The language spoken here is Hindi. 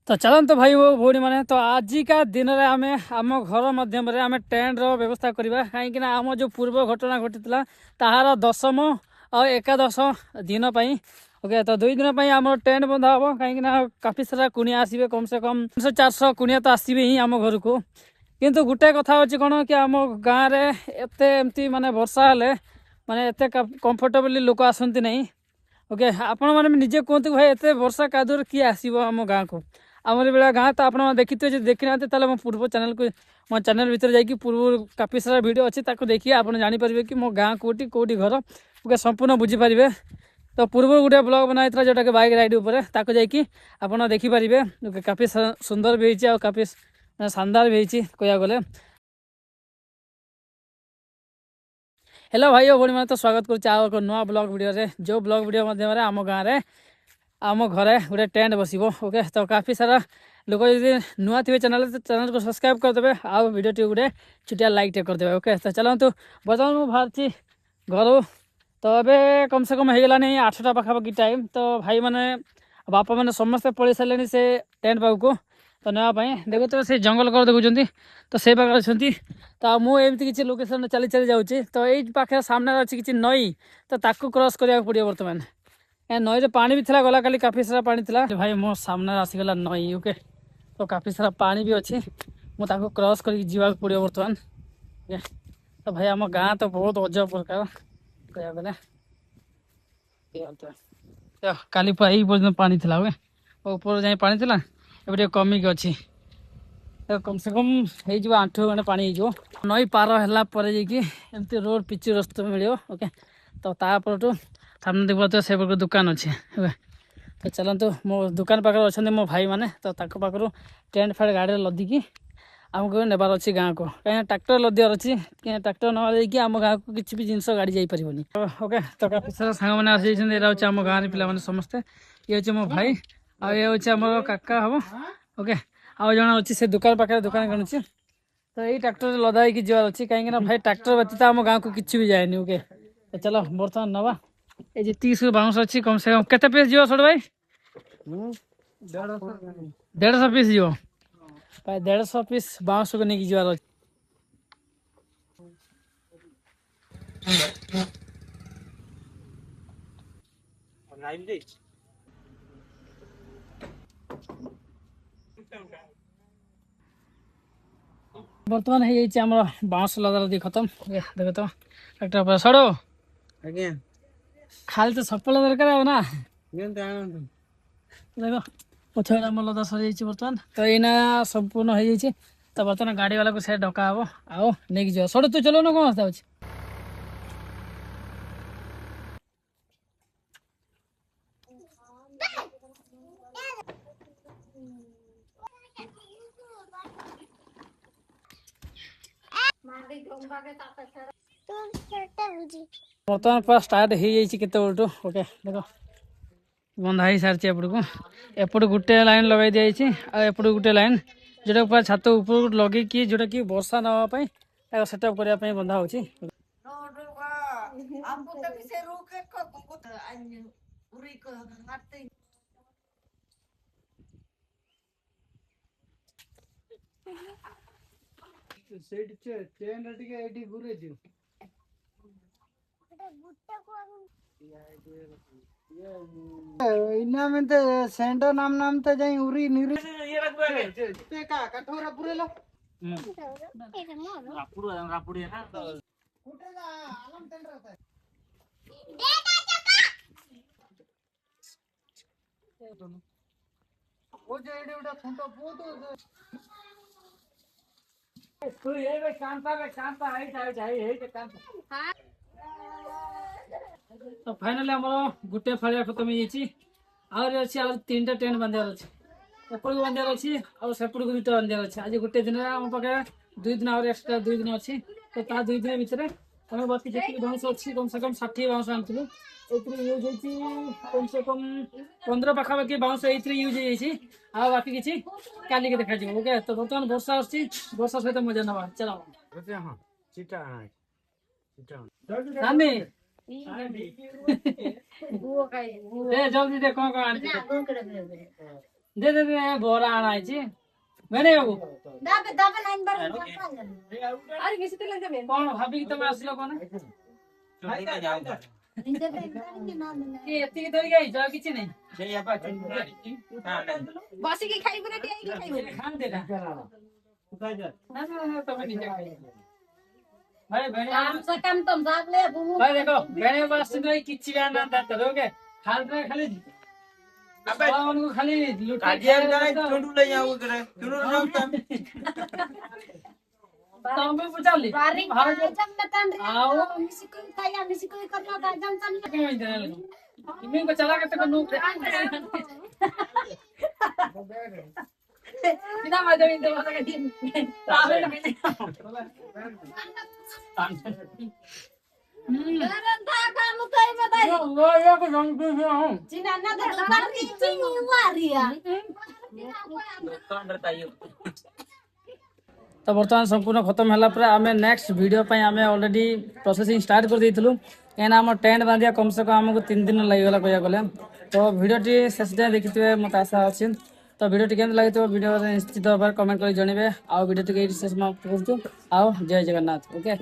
तो चलते भाई वो भौणी मैंने तो आजिका दिन में आम आम घर मध्यम आम टेंट व्यवस्था करवा कहीं आम जो पूर्व घटना घटी ताहार दशम और एकादश दिन ओके तो 2 दिन आम टेंट बंधा हम कहीं काफी सारा कुणिया आसवे कम से कम 300-400 कुणिया तो आसवे ही आम घर को किंतु गोटे कथा अच्छी कौन कि आम गाँव में एमती माने वर्षा हेले माने एत कंफर्टेबली लोक आसती नहीं ओके आपण मैंने निजे कहतु भाई एत वर्षा कादुर किए आसो आम गाँव को आमर बेला गाँ तो आप देखिए जो देखी ना मो पूर्व चैनल को मो चैनल भीतर जाकि पूर्व काफी सारा वीडियो अच्छी देखिए आप जानीपर कि मो गाँ कौटी कौटी घर ओके संपूर्ण बुझीपारे तो पूर्व गोटे ब्लॉग बनाई जोटा कि बाइक राइड उपर ताको जाकि आप देखिपारे काफी सुंदर भी होती काफी शानदार भी होती कह गले। हेलो भाई भौणी मैंने तो स्वागत करुँच नुआ ब्लॉग वीडियो रे जो ब्लॉग वीडियो मध्यम आम गाँव में आम घरे गोटे टेंट बसो ओके तो काफी सारा लोक जो नुआ थे चैनल को सब्सक्राइब करदे आउ वीडियो टी गोटे छुटिया लाइक टे करदे ओके तो चलतु बर्तमान मुझे बाहर घर तो ये कम से कम हो गलानी 8टा पाखापाखि टाइम तो भाई मैंने बापा मैंने समस्ते पलि सारे से टेंट पाक तो नापी देखो तो से जंगल कर देखुं तो से पाखे अच्छा तो मुझे किसी लोकेशन चली चली जाऊँगी तो ये पाखे सामने अच्छी किसी नई तो ताकू क्रॉस करा पड़ो बर्तमान नई पानी भी था गला काली काफी सारा पानी था भाई मो सामने आसीगला नई ओके तो काफी सारा पानी भी अच्छी मुझे क्रॉस कर जीवा पड़ो बर्तमान तो भाई आम गाँ तो बहुत अजब प्रकार कह गले काली यही पर्यटन पानी था ओके ऊपर जाए पानी था ए कमिक अच्छी तो कम से कम हो आंठु गंडे पानी हो नई पार है रोड पिचु रास्ता मिले ओके तो तापरठू सामने देखा तो से दुकान अच्छे तो चलतु मो दुकान पाखे अच्छा मो भाई मैंने तो पाखु टेंट फैट गाड़ी लदिकी आमको नेबार अच्छी गाँव को कहीं ट्रैक्टर लदियार अच्छी ट्रैक्टर नवा देखिए आम गाँव को किसी भी जिन गाड़ी जापरनी ओके तो काफी सारा सांग मैंने आसी आम गाँव पे समस्ते ये हूँ मो भाई आए हूँ आम काका हम ओके आउ जन अच्छी से दुकान पाखे दुकान गणुची तो यही ट्रैक्टर लदा ही जवार अच्छी कहीं भाई ट्रैक्टर व्यतीत आम गाँव को किसी भी जाए ओके तो चलो बर्तमान नवा ये 30 बाउंस अच्छी कम से कम केते पीस जीव छोड़ भाई 150 पीस जीव भाई 150 पीस बाउंस को नहीं जीवार अच्छी बर्तमान हो बाउंस लदा लदी खत्म देख तो ट्रैक्टर पर सड़ो आज्ञा खाली तो सफल दरकार हो ना देखो पछे आम लदा सरी बर्तमान तो यना संपूर्ण हो जाए तो बर्तमान गाड़ी वाला को से डका हम आओ नहीं जाओ सड़ो तू चलो ना कौन रास्ता अच्छे बर्तमान पूरा स्टार्ट हो जाते ओके देख बंधा ही सारी एपटू एपट गोटे लाइन लगे दी एपट गोटे लाइन जोटा पूरा छात ऊपर लगे जोटा कि वर्षा नापी सेटअप करने बंधा हो इना में ते सेंटर नाम नाम ते जाई उरी निरी ये पे का कठोरा पूरे लो रापुड़ है ना उठेगा आलम तेल रहता है वो जो एडे उड़ा फुंटो पोतो तू ये बे कांता है कांता हां तो फाइनली हमर गुटे फाड़िया खत्म हो जाइए आउर अच्छी आउर 3टा टेंट बांधार अच्छे एपट को बांधार अच्छी और सेपट को 2टा बांधार अच्छे आज गोटे दिन आम पाखे 2 दिन आउर एक्स्ट्रा 2 दिन अच्छी तो ता 2 दिन भितर आम बाकी जी बाउंस अच्छी कम से कम 60 बाउंस आनू यूज हो कम से कम 15 पाखापाखि बाउंस यूज हो बाकी किसी काली के देखा ओके तो बर्तमान वर्षा आसी वर्षा सहित मजा नवा चलो नानी जल्दी दे कौन आनी दे दे दे बोरा आना है जी मैंने बाबू दाबे दाबे लाइन बर अरे किसी तो लग जाबे कौन भाभी की तुम आसलो कौन ये एती की धरी गई जो किछि नहीं बसी के खाई बना टिया के खाई खान दे ना ना तुम नीचे खाई भाई बेणे काम से काम तुम साहब ले बुमु भाई देखो बेणे पास तो किछि भी ना था तरोगे खाली खाली अबे उनको खाली लुटा काजिया जाने चुंडू ले जाओ करे चुंडू नाम तुम भी पूछा ली बारी भाग जब मतन रे आओ मिसी कोई करलो का जम सन क्यों इधर लगे इन्हीं को चला करते को नूक बिना मजा भी तो मजा करती तावे लगे गरन था काम कोई बताई ये को रंग पे हूं जिना ना दे दुकान की चिनी वारिया तो बर्तमान संपूर्ण खत्म है पर आम नेक्स्ट वीडियो पे आम ऑलरेडी प्रोसेसिंग स्टार्ट कर देलु कहीं आम टेंट बांधिया कम से कम आमको 3 दिन लगे कह गले तो वीडियोटी शेष जाए देखिए मत आशा अच्छी तो वीडियोटी केमती लगे वीडियो निश्चित भाव कमेंट कर जनइबे आउ वीडियो शेष समाप्त कर जय जगन्नाथ ओके।